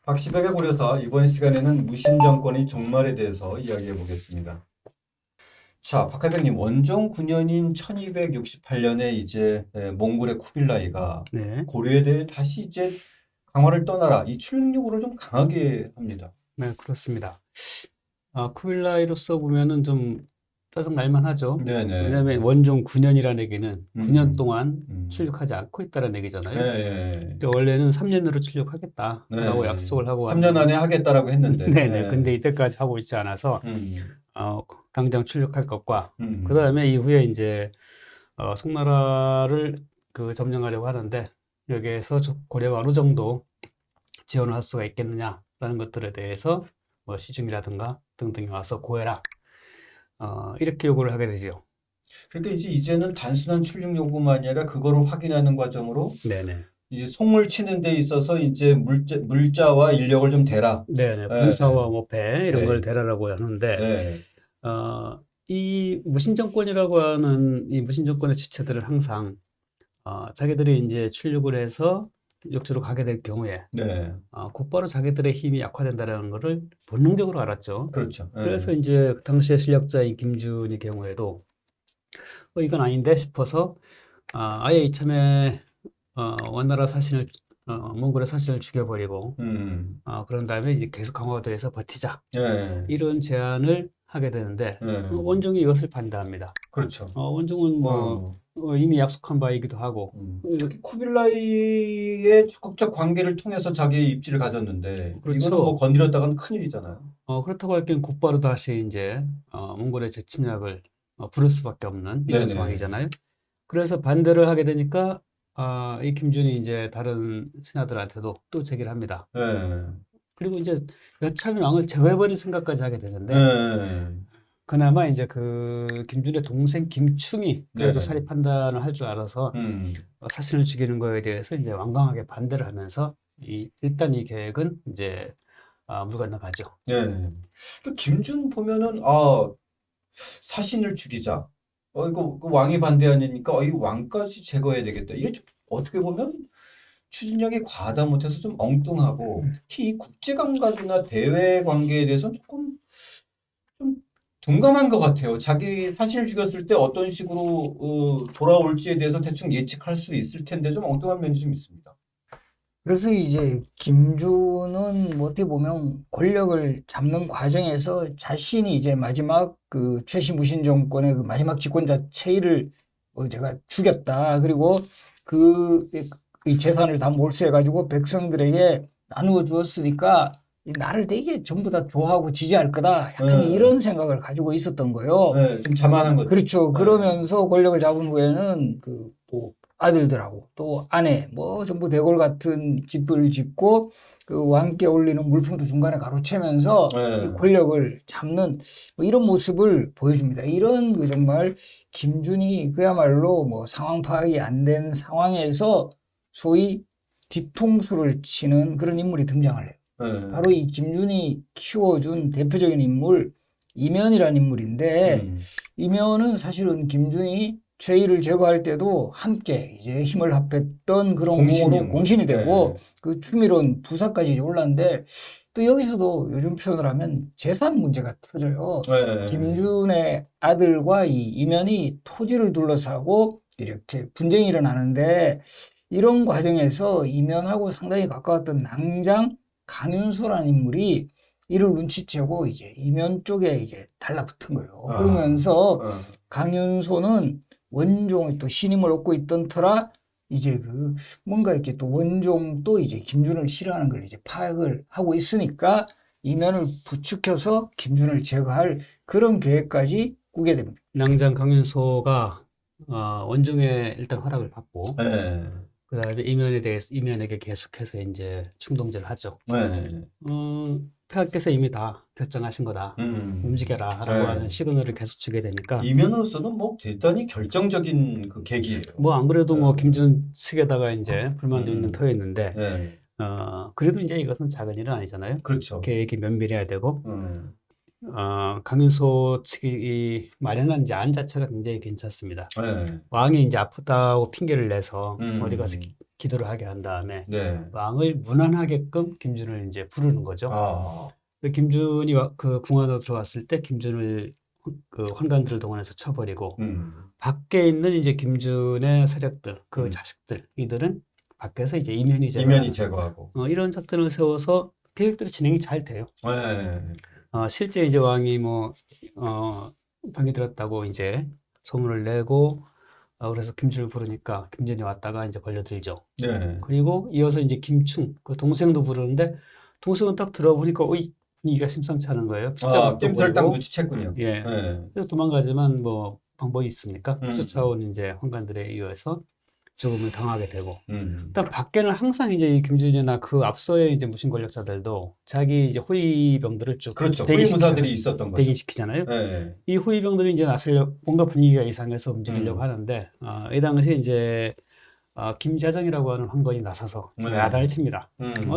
박시백의 고려사 이번 시간에는 무신정권의 종말에 대해서 이야기해 보겠습니다. 자, 박하백님 원종 9년인 1268년에 이제 몽골의 쿠빌라이가 네, 고려에 대해 다시 이제 강화를 떠나라 이 출兵요구를 좀 강하게 합니다. 네, 그렇습니다. 쿠빌라이로서 보면은 좀 짜증날만 하죠. 네네. 왜냐하면 원종 9년이라는 얘기는 9년 음, 동안 음. 출력하지 않고 있다는 네, 얘기잖아요. 네. 근데 원래는 3년으로 출력하겠다라고 네. 약속을 하고 3년 안에 왔는데, 하겠다라고 했는데. 네네. 네. 근데 이때까지 하고 있지 않아서, 음, 어, 당장 출력할 것과, 그 음. 다음에 이후에 이제, 송나라를 점령하려고 하는데, 여기에서 고려가 어느 정도 지원을 할 수가 있겠느냐라는 것들에 대해서 뭐 시중이라든가 등등이 와서 고해라. 이렇게 요구를 하게 되죠. 그러니까 이제 이제는 단순한 출력 요구만이 아니라 그거를 확인하는 과정으로 네네. 이 송을 치는 데 있어서 이제 물자와 인력을 좀 대라. 네네. 예, 군사와 뭐 배 이런 걸 네, 대라라고 하는데, 네, 이 무신정권이라고 하는 이 무신정권의 주체들은 항상 자기들이 이제 출력을 해서 역주로 가게 될 경우에 네, 곧바로 자기들의 힘이 약화된다는 것을 본능적으로 알았죠. 그렇죠. 예, 그래서 이제 그 당시의 실력자인 김준의 경우에도 이건 아닌데 싶어서 아예 이참에 원나라 사신을 몽골의 사신을 죽여버리고 그런 다음에 이제 계속 강화도에서 버티자 예, 이런 제안을 하게 되는데 예, 원종이 이것을 반대합니다. 그렇죠. 원종은 뭐 어, 이미 약속한 바이기도 하고 특히 쿠빌라이의 적극적 관계를 통해서 자기의 입지를 가졌는데 이거는 뭐 그렇죠. 건드렸다가는 큰일이잖아요. 그렇다고 할 경우 곧바로 다시 이제 몽골의 재침략을 부를 수밖에 없는 이런 네네. 상황이잖아요. 그래서 반대를 하게 되니까 이 김준이 이제 다른 신하들한테도 또 제기를 합니다. 예, 그리고 이제 여차하면 왕을 제거해버릴 생각까지 하게 되는데 예, 그나마 이제 그 김준의 동생 김충이 그래도 네네. 사리 판단을 할 줄 알아서 사신을 죽이는 거에 대해서 이제 완강하게 반대를 하면서 일단 이 계획은 이제 물 건너가죠. 예. 그 김준 보면은 사신을 죽이자. 이거 그 왕이 반대하니까 이 왕까지 제거해야 되겠다. 이게 좀 어떻게 보면 추진력이 과하다 못해서 좀 엉뚱하고 특히 이 국제 감각이나 대외 관계에 대해서는 조금 좀 둔감한 것 같아요. 자기 사신을 죽였을 때 어떤 식으로 돌아올지에 대해서 대충 예측할 수 있을 텐데 좀 엉뚱한 면이 좀 있습니다. 그래서 이제 김주는 뭐 어떻게 보면 권력을 잡는 과정에서 자신이 이제 마지막 그 최시무신 정권의 그 마지막 집권자 체이를 제가 죽였다. 그리고 그 이 재산을 다 몰수해가지고 백성들에게 나누어 주었으니까 나를 되게 전부 다 좋아하고 지지할 거다. 약간 예, 이런 생각을 가지고 있었던 거예요. 예, 좀 자만한 거죠. 그렇죠. 예, 그러면서 권력을 잡은 후에는 또 아들들하고 또 아내 뭐 전부 대궐 같은 집을 짓고 그 왕께 올리는 물품도 중간에 가로채면서 이 예, 권력을 잡는 뭐 이런 모습을 보여줍니다. 이런 그 정말 김준이 그야말로 뭐 상황 파악이 안 된 상황에서 소위 뒤통수를 치는 그런 인물이 등장을 해요. 예, 바로 이 김준이 키워준 대표적인 인물 이면이라는 인물인데 이면은 사실은 김준이 최희를 제거할 때도 함께 이제 힘을 합했던 그런 공으로 공신이었고. 공신이 되고 예, 그 추미론 부사까지 올랐는데 또 여기서도 요즘 표현을 하면 재산 문제가 터져요. 예, 김준의 아들과 이 이면이 토지를 둘러싸고 이렇게 분쟁이 일어나는데 이런 과정에서 이면하고 상당히 가까웠던 낭장 강윤소라는 인물이 이를 눈치채고 이제 이면 쪽에 이제 달라붙은 거예요. 그러면서 강윤소는 원종의 또 신임을 얻고 있던 터라 이제 그 뭔가 이렇게 또 원종도 이제 김준을 싫어하는 걸 이제 파악을 하고 있으니까 이면을 부추겨서 김준을 제거할 그런 계획까지 꾸게 됩니다. 낭장 강윤소가 원종의 일단 허락을 받고 예, 그다음에 이면에게 계속해서 이제 충동질을 하죠. 예, 폐하께서 이미 다 결정하신 거다. 움직여라라고 하는 예. 시그널을 계속 주게 되니까 이면으로서는 뭐 대단히 결정적인 그 계기예요. 뭐 안 그래도 뭐 예, 김준 측에다가 이제 불만도 있는 음, 터였는데 예, 그래도 이제 이것은 작은 일은 아니잖아요. 그렇죠. 계획이 면밀해야 되고 음, 강윤소 측이 마련한 이제 안 자체가 굉장히 괜찮습니다. 네. 왕이 이제 아프다고 핑계를 내서 음. 어디 가서 기도를 하게 한 다음에 네. 왕을 문안하게끔 김준을 이제 부르는 거죠. 아. 김준이 그 궁안으로 들어왔을 때 김준을 그 환관들을 동원해서 쳐버리고 밖에 있는 이제 김준의 세력들, 그 자식들, 이들은 밖에서 이제 이면희 제거하고. 이런 작전을 세워서 계획들이 진행이 잘 돼요. 네. 실제 이제 왕이 병이 들었다고 이제 소문을 내고, 그래서 김준을 부르니까 김준이 왔다가 이제 걸려들죠. 네. 그리고 이어서 이제 김충, 그 동생도 부르는데, 동생은 딱 들어보니까, 분위기가 심상치 않은 거예요. 낌새를 딱 눈치챘군요. 예. 네. 그래서 도망가지만 뭐 방법이 있습니까? 음. 쫓아온 이제 환관들에 의해서 죽음을 당하게 되고. 일단 밖에는 항상 이제 이 김준이나 그 앞서의 이제 무신 권력자들도 자기 이제 호위병들을 쭉 그렇죠. 후임무사들이 있었던 거죠. 대기시키잖아요. 네. 이 호위병들이 이제 뭔가 분위기가 이상해서 움직이려고 하는데, 이 당시에 이제 김자정이라고 하는 황건이 나서서 야단을 칩니다.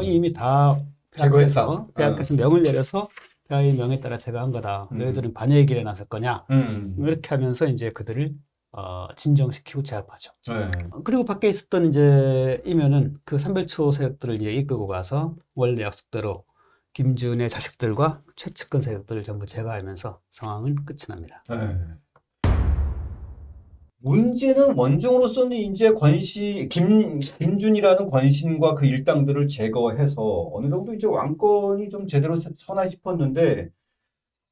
이미 다 제거했다. 폐하께서 명을 내려서 폐하의 명에 따라 제거한 거다. 너희들은 반역의 길에 나설 거냐? 이렇게 하면서 이제 그들을 진정시키고 제압하죠. 네. 그리고 밖에 있었던 이제 이면은 그 삼별초 세력들을 이제 이끌고 가서 원래 약속대로 김준의 자식들과 최측근 세력들을 전부 제거하면서 상황은 끝이 납니다. 네. 문제는 원종으로서는 이제 김준이라는 권신과 그 일당들을 제거해서 어느 정도 이제 왕권이 좀 제대로 서나 싶었는데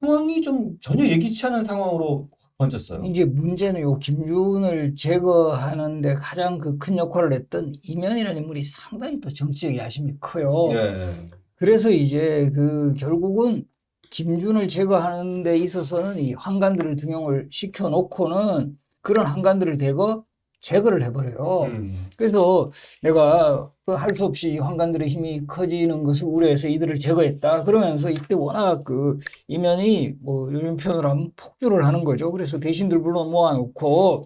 상황이 좀 전혀 예기치 않은 상황으로 번졌어요. 이제 문제는 요 김준을 제거하는데 가장 그 큰 역할을 했던 이면이라는 인물이 상당히 또 정치적 야심이 커요. 예. 그래서 이제 그 결국은 김준을 제거하는 데 있어서는 이 환관들을 등용을 시켜놓고는 그런 환관들을 대거 제거를 해버려요. 그래서 내가 할 수 없이 이 환관들의 힘이 커지는 것을 우려해서 이들을 제거했다. 그러면서 이때 워낙 그 이면이 뭐 요즘 표현으로 하면 폭주를 하는 거죠. 그래서 대신들 불러 모아놓고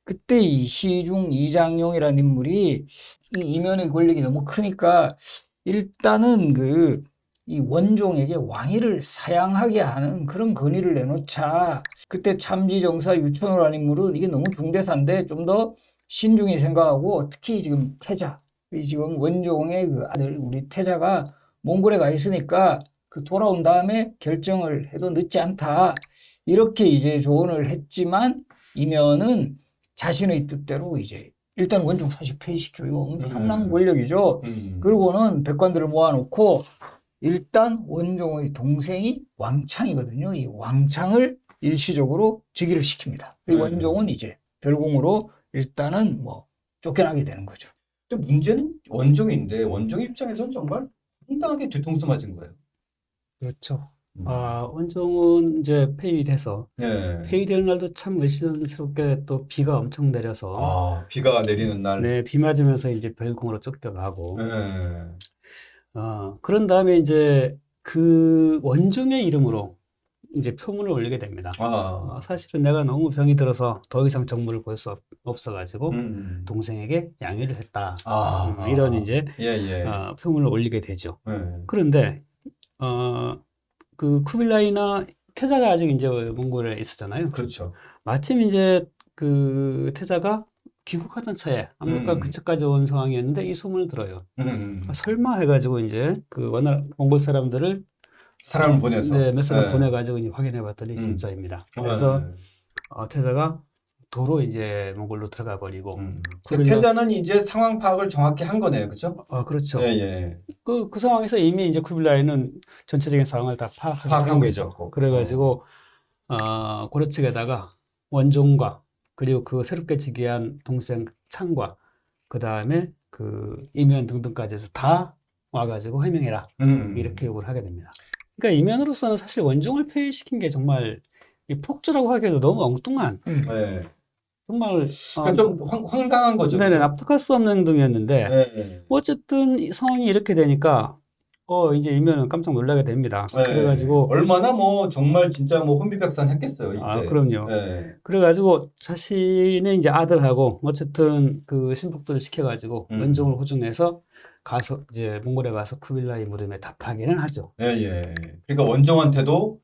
그때 이 시중 이장용이라는 인물이 이 이면의 권력이 너무 크니까 일단은 그 이 원종에게 왕위를 사양하게 하는 그런 건의를 내놓자. 그때 참지정사 유천호라는 인물은 이게 너무 중대사인데 좀 더 신중히 생각하고 특히 지금 태자, 지금 원종의 그 아들 우리 태자가 몽골에 가 있으니까 그 돌아온 다음에 결정을 해도 늦지 않다. 이렇게 이제 조언을 했지만 이면은 자신의 뜻대로 이제 일단 원종 사실 폐위시켜. 이거 엄청난 권력이죠. 그리고는 백관들을 모아놓고 일단 원종의 동생이 왕창이거든요. 이 왕창을 일시적으로 즉위를 시킵니다. 이 원종은 이제 별궁으로 일단은 뭐 쫓겨나게 되는 거죠. 근데 문제는 원종인데 원종 입장에서는 정말 황당하게 뒤통수 맞은 거예요. 그렇죠. 원종은 이제 폐위돼서 네. 폐위되는 날도 참 의심스럽게 또 비가 엄청 내려서 비가 내리는 날. 네, 비 맞으면서 이제 별궁으로 쫓겨가고 네. 그런 다음에 이제 그 원종의 이름으로 이제 표문을 올리게 됩니다. 사실은 내가 너무 병이 들어서 더 이상 정부를 볼 수 없어가지고 동생에게 양해를 했다. 이런 이제 표문을 올리게 되죠. 그런데 그 쿠빌라이나 태자가 아직 이제 몽골에 있었잖아요. 그렇죠. 마침 이제 그 태자가 귀국하던 차에 압록강 근처까지 온 상황이었는데 이 소문을 들어요. 설마 해가지고 이제 그 몽골 사람을 보내서 몇 사람 보내가지고 확인해봤더니 진짜입니다. 그래서 태자가 도로 이제 몽골로 들어가 버리고 태자는 이제 상황 파악을 정확히 한 거네요, 그렇죠? 그렇죠. 예. 그 상황에서 이미 이제 쿠빌라이는 전체적인 상황을 다 파악한 거죠. 그래가지고 고려 측에다가 원종과 그리고 그 새롭게 즉위한 동생 창과 그 다음에 그 이면 등등까지 해서 다 와가지고 해명해라 이렇게 요구를 하게 됩니다. 그러니까 이면으로서는 사실 원종을 폐위시킨 게 정말 이 폭주라고 하기에도 너무 엉뚱한 정말 좀 황당한 거죠. 네네, 납득할 수 없는 행동이었는데 어쨌든 이 상황이 이렇게 되니까 이제 이면은 깜짝 놀라게 됩니다. 그래가지고 얼마나 뭐 정말 진짜 뭐 혼비백산했겠어요. 이때. 그럼요. 그래가지고 자신의 이제 아들하고 어쨌든 그 신복들을 시켜가지고 원종을 호송해서 가서 이제 몽골에 가서 쿠빌라이 무덤에 답하기는 하죠. 그러니까 원종한테도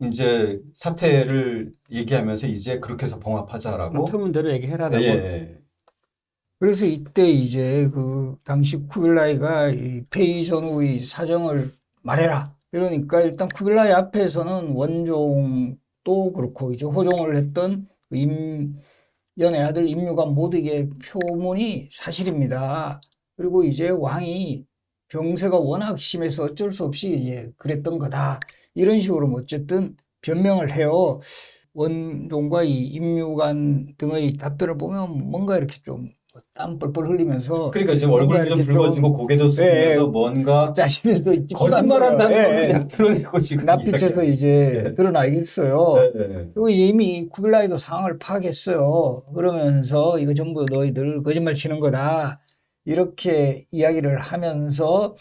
이제 사태를 얘기하면서 이제 그렇게 해서 봉합하자라고. 표문대로 예, 얘기해라라고. 예. 그래서 이때 이제 그 당시 쿠빌라이가 이 폐위 전후의 사정을 말해라. 이러니까 일단 쿠빌라이 앞에서는 원종도 그렇고 이제 호종을 했던 그 임연의 아들 임유관 모두에게 표문이 사실입니다. 그리고 이제 왕이 병세가 워낙 심해서 어쩔 수 없이 이제 그랬던 거다. 이런 식으로 뭐 어쨌든 변명을 해요. 원종과 이 임유관 등의 답변을 보면 뭔가 이렇게 좀 땀 뻘뻘 흘리면서 그러니까 이제 뭔가 얼굴도 좀 이렇게 붉어지고 고개도 숙이면서 예, 뭔가 자신들도 잊지도 거짓말한다는 않는 걸 거예요. 그냥 드러내고 지금 낯빛에서 이야기하는. 이제 예. 드러나겠어요. 예, 예. 그리고 이제 이미 쿠빌라이도 상황을 파악했어요. 그러면서 이거 전부 너희들 거짓말 치는 거다. 이렇게 이야기를 하면서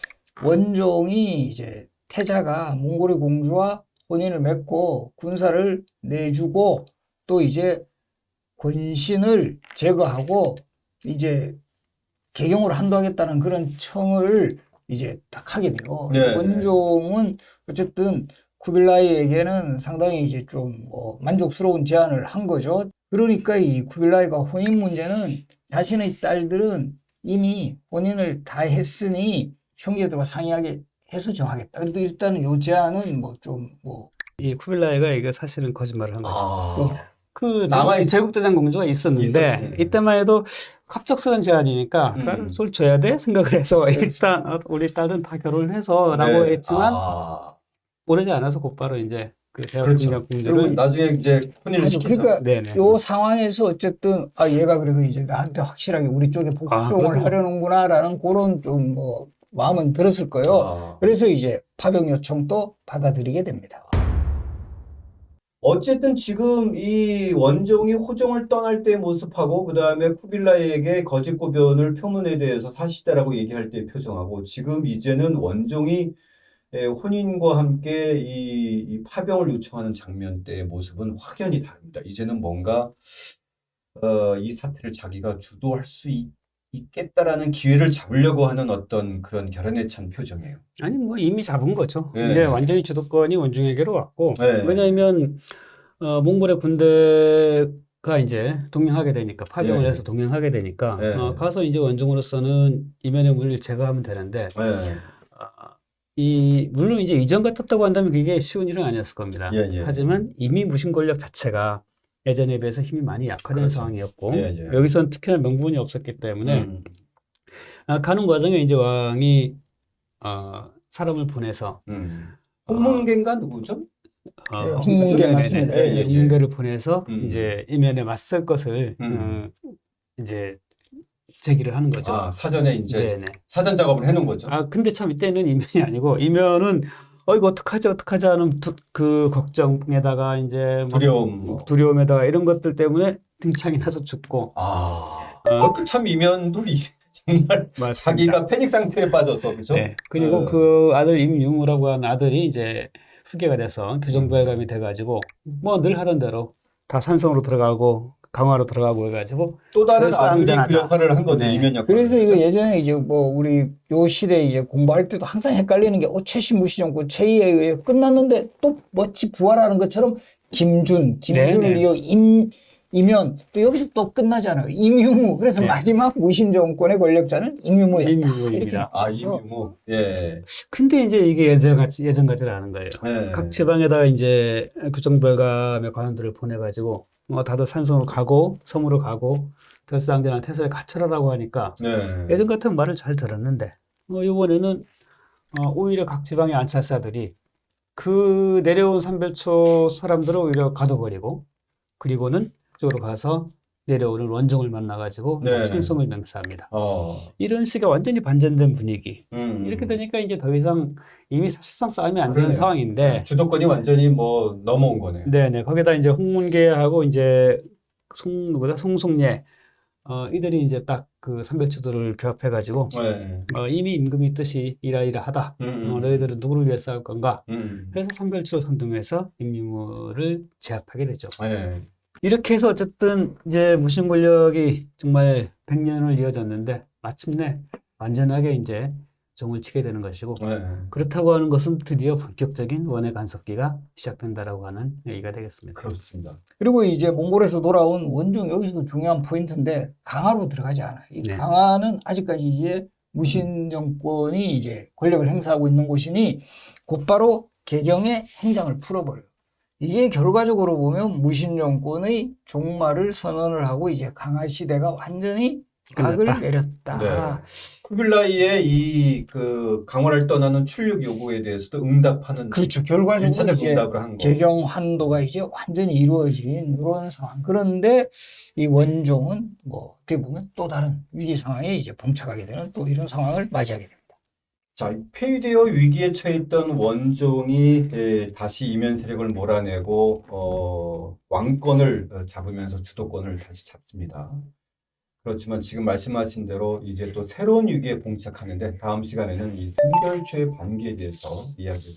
원종이 이제 태자가 몽골의 공주와 혼인을 맺고 군사를 내주고 또 이제 권신을 제거하고 이제 개경으로 한도하겠다는 그런 청을 이제 딱 하게 돼요. 네. 원종은 어쨌든 쿠빌라이에게는 상당히 이제 좀 뭐 만족스러운 제안을 한 거죠. 그러니까 이 쿠빌라이가 혼인 문제는 자신의 딸들은 이미 혼인을 다 했으니 형제들과 상의하게 해서 정하겠다. 그래도 일단은 요 제안은 뭐 좀 뭐 이 쿠빌라이가 이게 사실은 거짓말을 한 거죠. 아. 그 남아있- 제국대장 공주가 있었는데 있었지. 이때만 해도 갑작스런 제안이니까 딸을 쏠 줘야 돼 생각을 해서 일단 우리 딸은 다 결혼을 해서라고 네. 했지만 아. 오래지 않아서 곧바로 이제 그 그렇죠. 제국대장 그리고 공주를 나중에 이제 혼인을 아주 시키죠. 그러니까 네네. 요 상황에서 어쨌든 아 얘가 그래도 이제 나한테 확실하게 우리 쪽에 복종을 그래도- 하려는구나라는 그런 좀 뭐 마음은 들었을 거예요. 아. 그래서 이제 파병 요청도 받아들이게 됩니다. 어쨌든 지금 이 원종이 호종을 떠날 때의 모습하고 그 다음에 쿠빌라이에게 거짓 고변을 표문에 대해서 사실이다라고 얘기할 때의 표정하고 지금 이제는 원종이 혼인과 함께 이 파병을 요청하는 장면 때의 모습은 확연히 다릅니다. 이제는 뭔가 이 사태를 자기가 주도할 수 있겠다라는 기회를 잡으려고 하는 어떤 그런 결연에 찬 표정이에요. 아니 뭐 이미 잡은 거죠. 네. 이제 완전히 주도권이 원종에게로 왔고 네. 왜냐하면 몽골의 군대가 이제 동행하게 되니까 파병을 네. 해서 동행하게 되니까 네. 가서 이제 원종으로서는 이면의 문을 제거하면 되는데 네. 물론 이제 이전 같았다고 한다면 그게 쉬운 일은 아니었을 겁니다. 예, 예. 하지만 이미 무신 권력 자체가 예전에 비해서 힘이 많이 약화된 그렇죠. 상황이었고 예, 예. 여기서는 특히나 명분이 없었기 때문에 음. 가는 과정에 이제 왕이 사람을 보내서 홍문계인가 누구죠? 네, 홍문계 맞습니다. 예, 예, 예. 홍문계를 보내서 음. 이제 이면에 맞설 것을 이제 제기를 하는 거죠. 아, 사전에 이제 네네. 사전 작업을 해놓은 거죠. 근데 참 이때는 이면이 아니고 이면은 이거 어떡하지 하는 그 걱정에다가 이제 막 두려움. 뭐. 두려움에다가 이런 것들 때문에 등창이 나서 죽고 그것도 참 이면도 정말 맞습니다. 자기가 패닉 상태에 빠져서 그죠? 네. 그리고 그 아들 임유무라고 하는 아들이 이제 후계가 돼서 교정부회감이 돼가지고 뭐 늘 하던 대로 다 산성으로 들어가고 강화로 들어가고 해가지고 또 다른 그래서 아들이 안전하다. 그 역할을 한 거죠. 네. 이면 역할. 그래서 이거 예전에 이제 뭐 우리 요 시대 이제 공부할 때도 항상 헷갈리는 게 최씨 무시정권 최희에 의해 끝났는데 또 멋지 부활하는 것처럼 김준을 네네. 이어 이면 또 여기서 또 끝나잖아요. 임유무. 그래서 네. 마지막 무신정권의 권력자는 임유무였다. 임유무입니다. 임유무. 예. 근데 이제 이게 예전 같지는 않은 거예요. 예. 각 지방에다가 이제 교정부회감의 관원들을 보내가지고 다들 산성으로 가고 섬으로 가고 결사항전한 태세를 갖춰라라고 하니까 네. 예전 같은 말을 잘 들었는데 이번에는 오히려 각 지방의 안찰사들이 그 내려온 삼별초 사람들을 오히려 가둬버리고 그리고는 그쪽으로 가서 내려오는 원종을 만나가지고 네. 충성을 맹세합니다. 이런 식의 완전히 반전된 분위기. 이렇게 되니까 이제 더 이상 이미 사실상 싸움이 안 되는 그러네요. 상황인데 주도권이 완전히 뭐 넘어온 거네요. 네네. 거기다 이제 홍문계하고 이제 송송예 이들이 이제 딱 그 삼별초들을 교합해가지고 네. 이미 임금이 뜻이 이러이러하다. 너희들은 누구를 위해 싸울 건가? 그래서 삼별초 선동해서 임유무를 제압하게 되죠. 네. 이렇게 해서 어쨌든 이제 무신 권력이 정말 100년을 이어졌는데 마침내 완전하게 이제 종을 치게 되는 것이고 네. 그렇다고 하는 것은 드디어 본격적인 원의 간섭기가 시작된다라고 하는 얘기가 되겠습니다. 그렇습니다. 그리고 이제 몽골에서 돌아온 원종 여기서도 중요한 포인트인데 강화로 들어가지 않아요. 이 네. 강화는 아직까지 이제 무신 정권이 이제 권력을 행사하고 있는 곳이니 곧바로 개경의 행장을 풀어버려요. 이게 결과적으로 보면 무신 정권의 종말을 선언을 하고 이제 강화 시대가 완전히 막을 끝났다. 내렸다. 네. 쿠빌라이의 이 그 강화를 떠나는 출력 요구에 대해서도 응답하는 그렇죠. 결과적으로 일차적 이제 응답을 한 거. 개경 환도가 이제 완전히 이루어진 이런 상황. 그런데 이 원종은 뭐 어떻게 보면 또 다른 위기 상황에 이제 봉착하게 되는 또 이런 상황을 맞이하게 됩니다. 자, 폐위되어 위기에 처했던 원종이 다시 이면 세력을 몰아내고 왕권을 잡으면서 주도권을 다시 잡습니다. 그렇지만 지금 말씀하신 대로 이제 또 새로운 위기에 봉착하는데 다음 시간에는 이 생결초의 반기에 대해서 이야기를